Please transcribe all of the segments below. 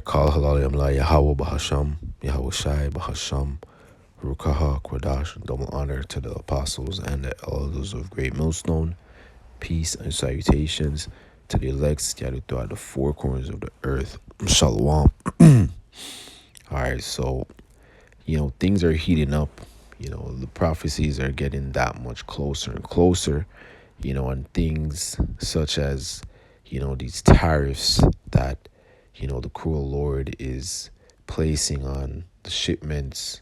Kal Halal Yamla Yahweh Bahasham, Yahweh Shai Bahasham, Rukaha Kwadash, and double honor to the apostles and the elders of Great Millstone. Peace and salutations to the elect scattered throughout the four corners of the earth. Shalom. Alright, so, things are heating up. The prophecies are getting that much closer and closer, and things such as, these tariffs that, the cruel Lord is placing on the shipments,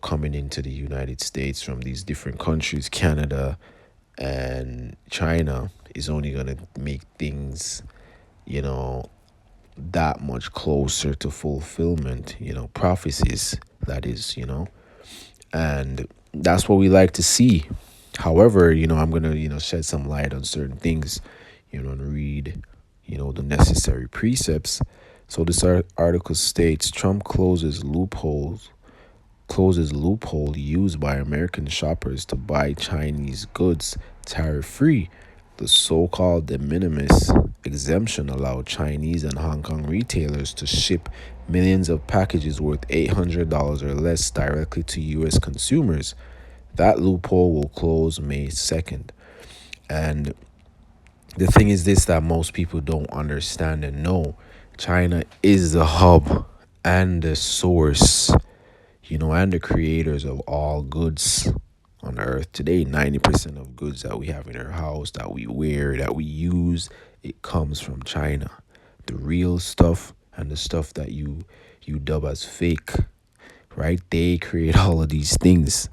coming into the United States from these different countries, Canada and China, is only going to make things, you know, that much closer to fulfillment, prophecies, that is, and that's what we like to see. However, I'm going to, shed some light on certain things, and read, the necessary precepts. So this article states Trump closes loophole used by American shoppers to buy Chinese goods tariff-free. The so-called de minimis exemption allowed Chinese and Hong Kong retailers to ship millions of packages worth $800 or less directly to U.S. consumers. That loophole will close May 2nd. And the thing is this that most people don't understand and know. China is the hub and the source, and the creators of all goods on earth today. 90% of goods that we have in our house, that we wear, that we use, it comes from China. The real stuff and the stuff that you dub as fake, right? They create all of these things.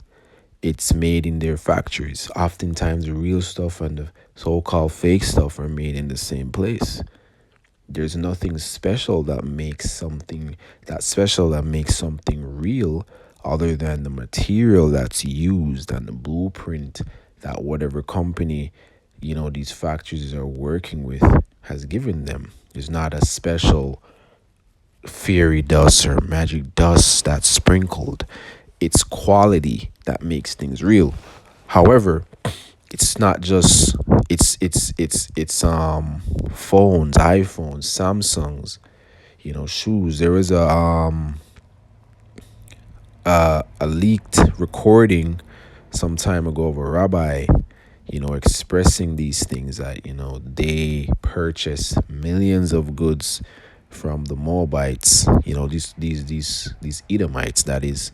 It's made in their factories. Oftentimes the real stuff and the so-called fake stuff are made in the same place. There's nothing special that makes something real other than the material that's used and the blueprint that whatever company, these factories are working with has given them. There's not a special fairy dust or magic dust that's sprinkled. It's quality that makes things real. However, it's not just it's phones, iPhones, Samsungs, shoes. There was a leaked recording some time ago of a rabbi, expressing these things that, they purchase millions of goods from the Moabites, these Edomites, that is,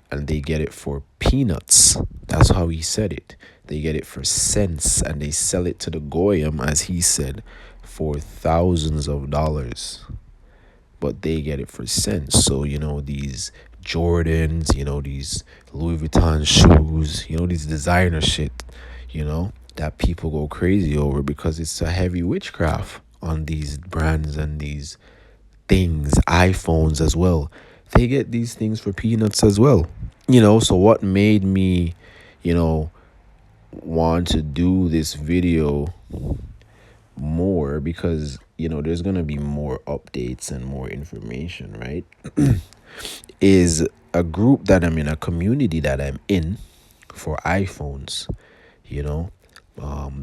and they get it for peanuts. That's how he said it. They get it for cents and they sell it to the Goyim, as he said, for thousands of dollars. But they get it for cents. So, these Jordans, these Louis Vuitton shoes, these designer shit, that people go crazy over because it's a heavy witchcraft on these brands and these things, iPhones as well. They get these things for peanuts as well. So what made me, want to do this video more, because, there's going to be more updates and more information, right? Is a group that I'm in, a community that I'm in for iPhones,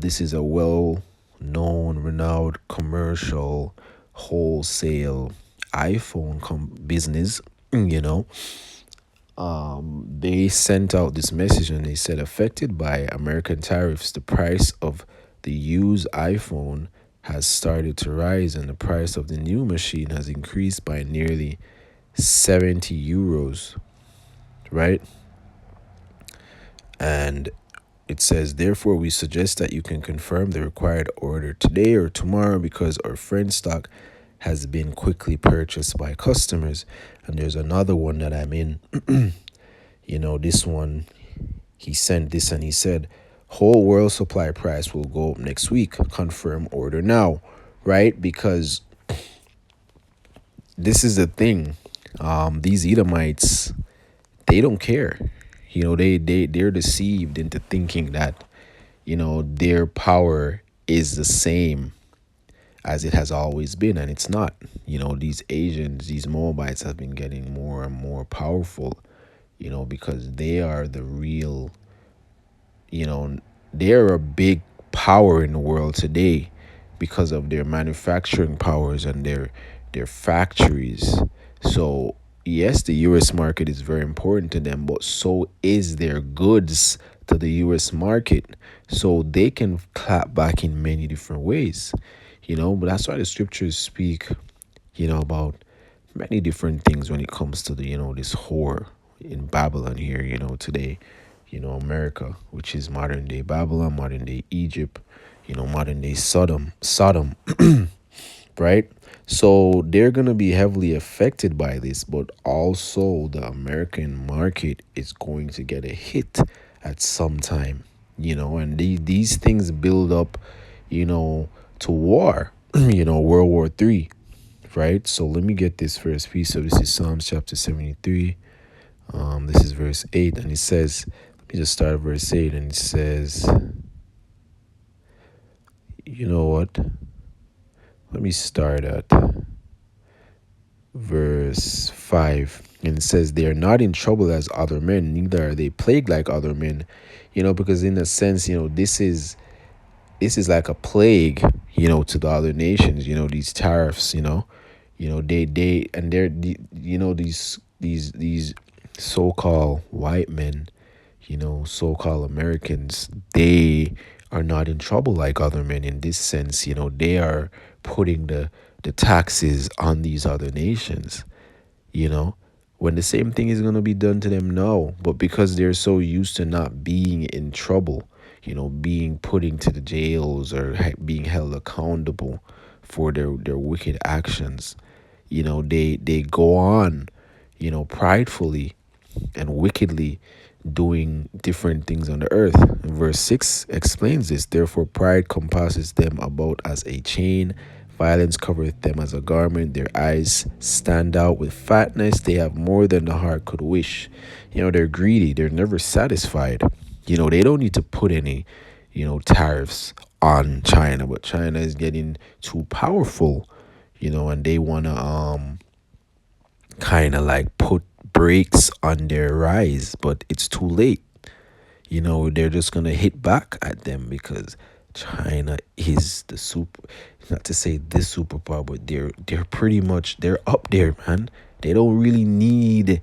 this is a well-known, renowned commercial wholesale iPhone business, they sent out this message and they said, affected by American tariffs, the price of the used iPhone has started to rise and the price of the new machine has increased by nearly 70 euros, right? And it says, therefore, we suggest that you can confirm the required order today or tomorrow because our friend stock has been quickly purchased by customers. And there's another one that I'm in. This one, he sent this and he said, whole world supply price will go up next week. Confirm order now, right? Because this is the thing. These Edomites, they don't care. They're deceived into thinking that, their power is the same as it has always been, and it's not. These Asians, these Moabites have been getting more and more powerful, because they are the real, they're a big power in the world today because of their manufacturing powers and their factories. So yes, the US market is very important to them, but so is their goods to the US market. So they can clap back in many different ways, but that's why the scriptures speak, about many different things when it comes to the, this whore in Babylon here, today, America, which is modern day Babylon, modern day Egypt, modern day Sodom, right? So they're going to be heavily affected by this, but also the American market is going to get a hit at some time, and these things build up, to war, World War Three, right? So let me get this first piece. So this is Psalms chapter 73. This is verse 8, and it says, let me just start at verse 8, and it says, you know what? Let me start at verse 5, and it says, they are not in trouble as other men, neither are they plagued like other men, because in a sense, this is like a plague, to the other nations, these tariffs, they and they're these so-called white men, so-called Americans, they are not in trouble like other men in this sense. They are putting the taxes on these other nations, you know, when the same thing is going to be done to them now. But because they're so used to not being in trouble, being put into the jails or being held accountable for their wicked actions, they go on, pridefully and wickedly doing different things on the earth. Verse 6 explains this. Therefore, pride compasses them about as a chain. Violence covereth them as a garment. Their eyes stand out with fatness. They have more than the heart could wish. They're greedy. They're never satisfied. They don't need to put any, tariffs on China, but China is getting too powerful, and they want to kind of like put brakes on their rise, but it's too late. They're just gonna hit back at them because China is the super, not to say this superpower, but they're pretty much, they're up there, man. They don't really need,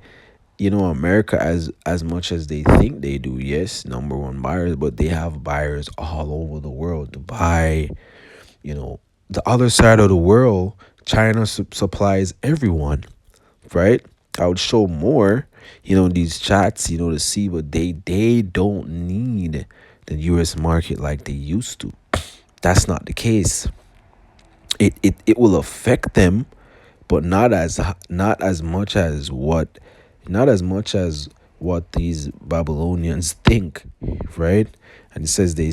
America as much as they think they do. Yes, number one buyers, but they have buyers all over the world. Dubai, the other side of the world, China supplies everyone, right? I would show more, these chats, to see, but they don't need the US market like they used to. That's not the case. It will affect them, but not as much as what these Babylonians think, right? And it says they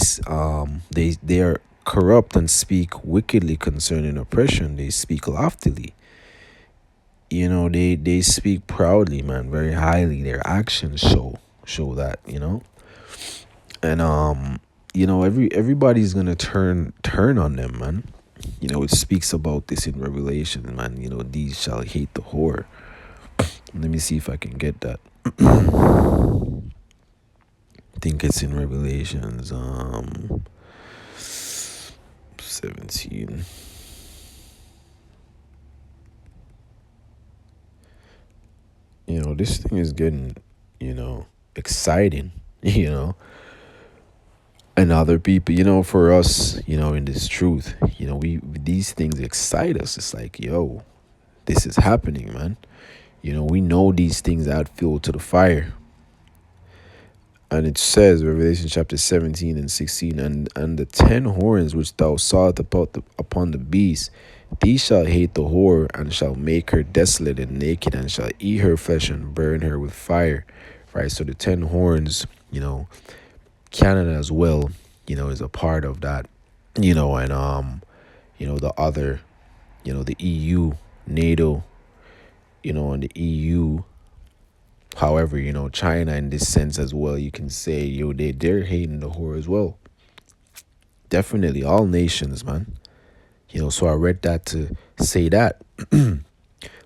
are corrupt and speak wickedly concerning oppression. They speak loftily. They speak proudly, man, very highly. Their actions show that, and everybody's gonna turn on them, man. It speaks about this in Revelation, man. These shall hate the whore. Let me see if I can get that. I think it's in Revelations 17. This thing is getting, exciting, and other people, for us, in this truth, we these things excite us. It's like, yo, this is happening, man. We know these things add fuel to the fire. And it says, Revelation chapter 17 and 16, and the 10 horns which thou sawest upon the beast, these shall hate the whore, and shall make her desolate and naked, and shall eat her flesh and burn her with fire. Right? So the 10 horns, Canada as well, is a part of that, and the other, the EU, NATO, and the EU. However, China in this sense as well, you can say, they're hating the whore as well. Definitely all nations, man. So I read that to say that.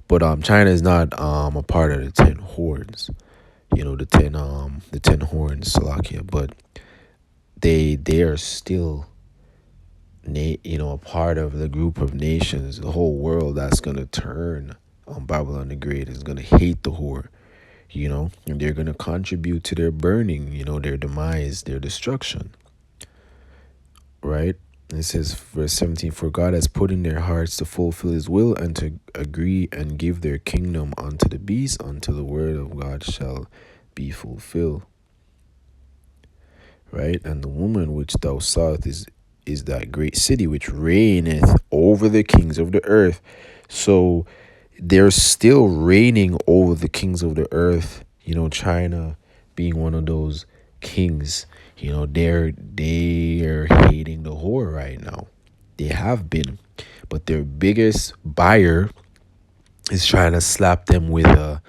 But China is not a part of the 10 horns. The ten horns, Slovakia, but they are still a part of the group of nations, the whole world that's gonna turn on Babylon the Great is gonna hate the whore, and they're gonna contribute to their burning, their demise, their destruction, right? It says, verse 17, for God has put in their hearts to fulfill his will and to agree and give their kingdom unto the beast until the word of God shall be fulfilled. Right? And the woman which thou sawest is that great city which reigneth over the kings of the earth. So they're still reigning over the kings of the earth. China being one of those kings. They're hating the whore right now. They have been, but their biggest buyer is trying to slap them with a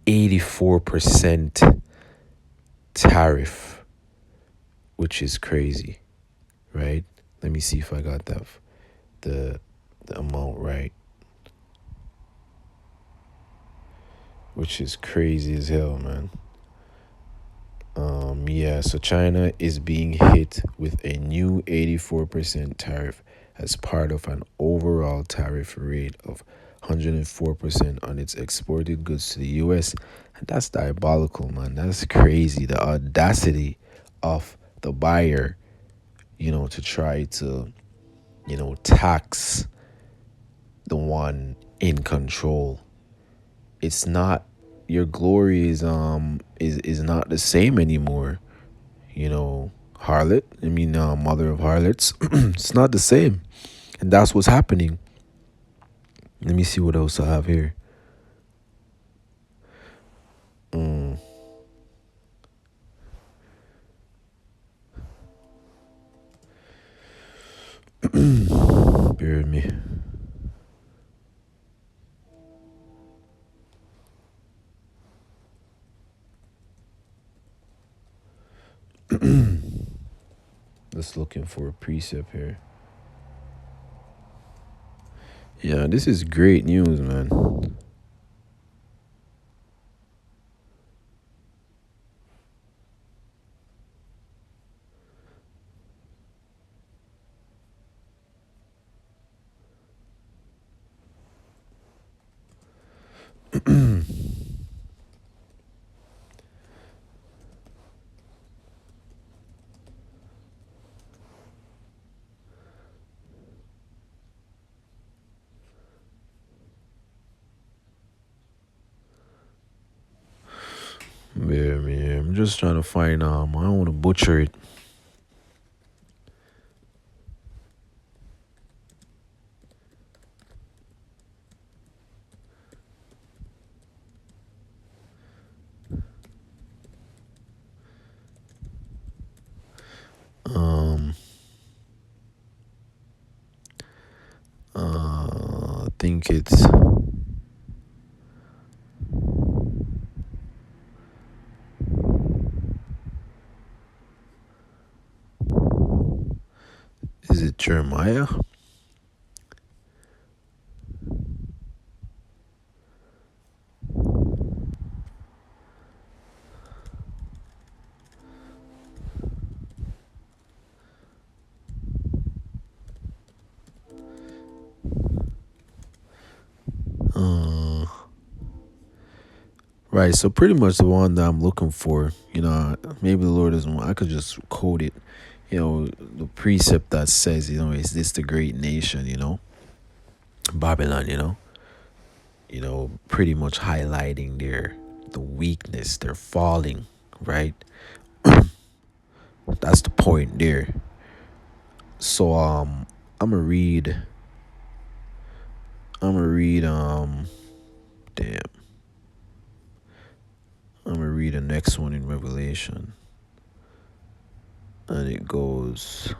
84% tariff, which is crazy, right? Let me see if I got the amount right, which is crazy as hell, man. Yeah, so China is being hit with a new 84% tariff as part of an overall tariff rate of 104% on its exported goods to the US. And that's diabolical, man. That's crazy. The audacity of the buyer, to try to, tax the one in control. It's not, your glory is not the same anymore. Harlot. I mean, mother of harlots. It's not the same, and that's what's happening. Let me see what else I have here. Mm. Bear with me. Just looking for a precept here. Yeah, this is great news, man. Bear with me. I'm just trying to find. I don't want to butcher it. Um. I think it's. Is it Jeremiah? Right. So pretty much the one that I'm looking for. Maybe the Lord doesn't want. I could just quote it. The precept that says, is this the great nation? Babylon. Pretty much highlighting the weakness, their falling. Right. That's the point there. So I'm gonna read. I'm gonna read. Damn. I'm gonna read the next one in Revelation, and it goes.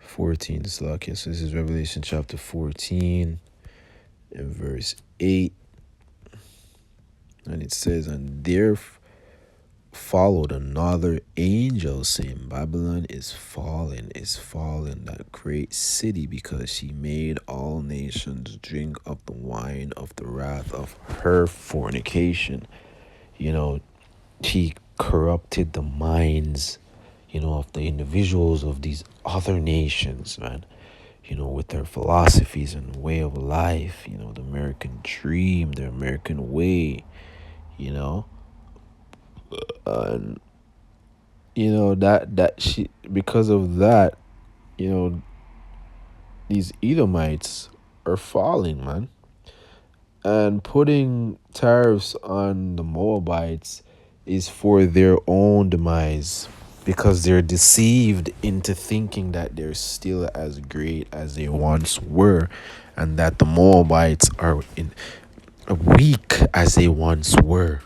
(14). So this is Revelation chapter 14 and verse 8. And it says, and followed another angel, saying, Babylon is fallen, that great city, because she made all nations drink of the wine of the wrath of her fornication. You know, she corrupted the minds, of the individuals of these other nations, man. With their philosophies and way of life, the American dream, the American way, you know. And that she, because of that, you know, these Edomites are falling, man, and putting tariffs on the Moabites is for their own demise, because they're deceived into thinking that they're still as great as they once were, and that the Moabites are weak as they once were.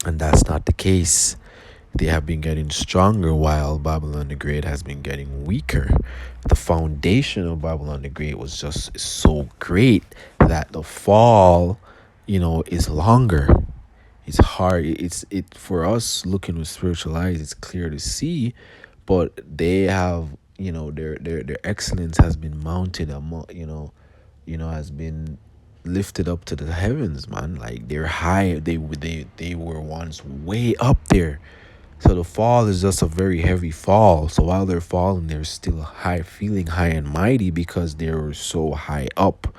And that's not the case. They have been getting stronger while Babylon the Great has been getting weaker. The foundation of Babylon the Great was just so great that the fall, is longer. It's hard. It for us looking with spiritual eyes, it's clear to see, but they have, their excellence has been mounted, has been lifted up to the heavens, man. Like they're high. They were once way up there. So the fall is just a very heavy fall. So while they're falling, they're still high, feeling high and mighty because they were so high up.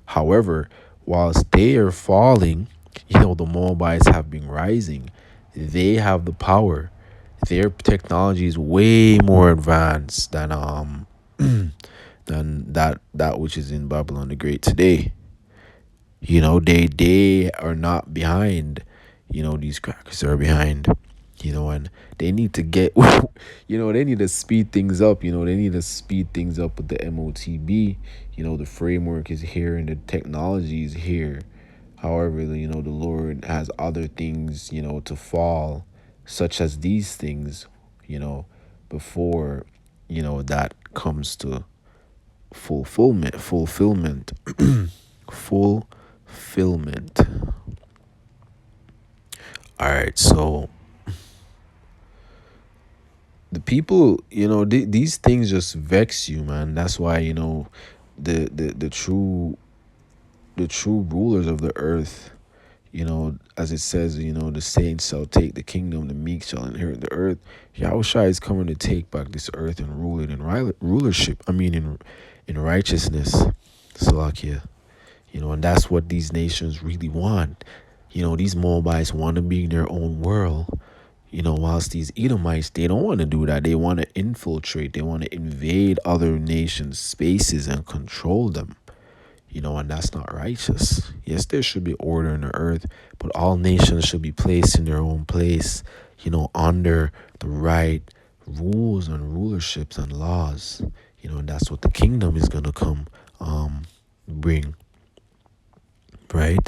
However, whilst they are falling, the Moabites have been rising. They have the power. Their technology is way more advanced than that which is in Babylon the Great today. They are not behind. These crackers are behind. And they need to get, they need to speed things up. They need to speed things up with the MOTB. The framework is here and the technology is here. However, the Lord has other things, to fall, such as these things, before, that comes to fulfillment, fulfillment. All right, so the people, these things just vex you, man. That's why, the true rulers of the earth, as it says, the saints shall take the kingdom, the meek shall inherit the earth. Yahushua is coming to take back this earth and rule it in rulership. I mean, in righteousness, Salakia. And that's what these nations really want. These Moabites want to be in their own world. Whilst these Edomites, they don't want to do that. They want to infiltrate. They want to invade other nations' spaces and control them. And that's not righteous. Yes, there should be order in the earth, but all nations should be placed in their own place, under the right rules and rulerships and laws. And that's what the kingdom is going to come bring. Right?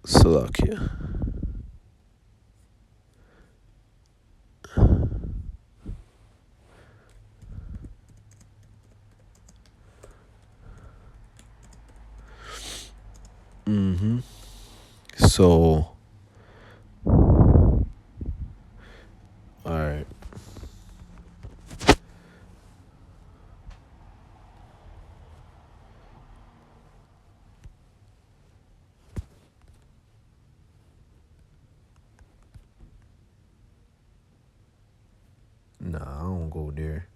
Salakia. So, all right. Nah, I don't go there.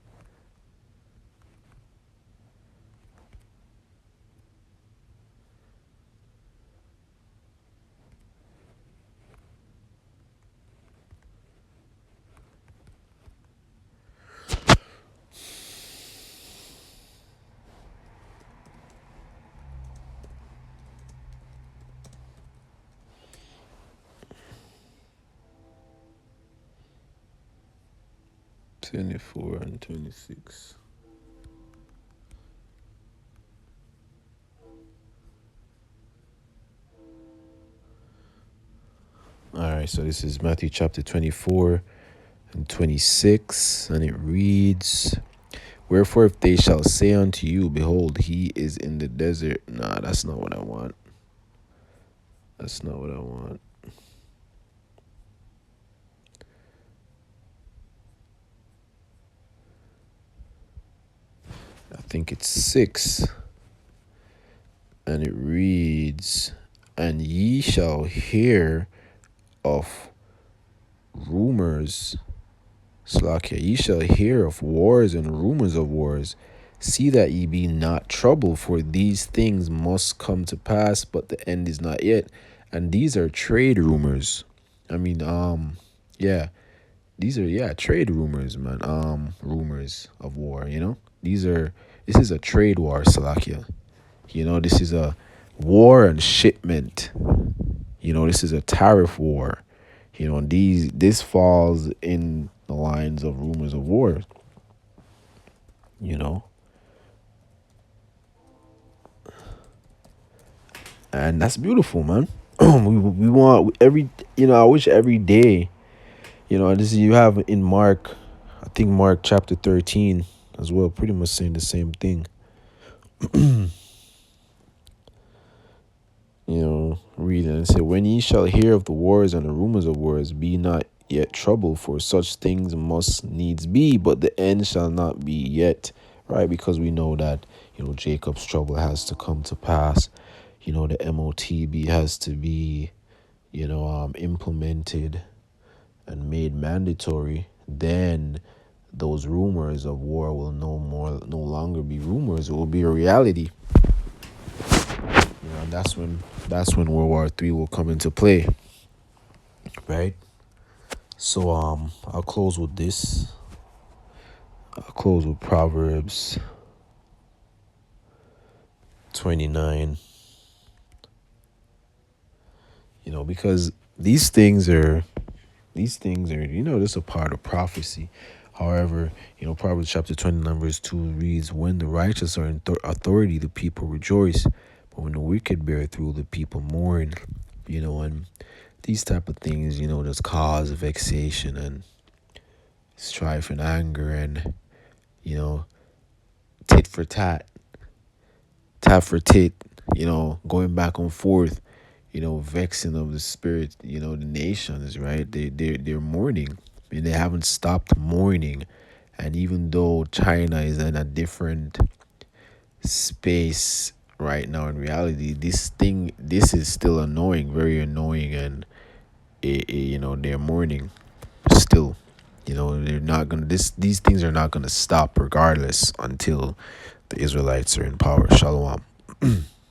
'24 and '26. All right, so this is Matthew chapter 24 and 26, and it reads, Wherefore, if they shall say unto you, Behold, he is in the desert. Nah, that's not what I want. That's not what I want. I think it's 6. And it reads, "And ye shall hear of rumors." Slakia, "Ye shall hear of wars and rumors of wars. See that ye be not troubled, for these things must come to pass, but the end is not yet." And these are trade rumors. I mean, yeah, these are trade rumors, man. Rumors of war. This is a trade war, Salakia. This is a war and shipment. This is a tariff war. And this falls in the lines of rumors of war. You know, and that's beautiful, man. We want every. I wish every day. This you have in Mark, I think Mark chapter 13 as well, pretty much saying the same thing. Reading and say, "When ye shall hear of the wars and the rumors of wars, be not yet troubled, for such things must needs be, but the end shall not be yet." Right? Because we know that, Jacob's trouble has to come to pass. The MOTB has to be, implemented and made mandatory. Then those rumors of war will no longer be rumors. It will be a reality. And that's when World War III will come into play, right? So I'll close with this. I'll close with Proverbs 29. Because these things are just a part of prophecy. However, Proverbs chapter 29 verse 2 reads, "When the righteous are in authority, the people rejoice, but when the wicked bear through, the people mourn." And these type of things, just cause vexation and strife and anger and, tit for tat, tat for tit, going back and forth, vexing of the spirit, the nations, right? They're mourning, and they haven't stopped mourning. And even though China is in a different space right now, in reality, this is still annoying, very annoying, and they're mourning still. They're not gonna. These things are not gonna stop regardless until the Israelites are in power. Shalom.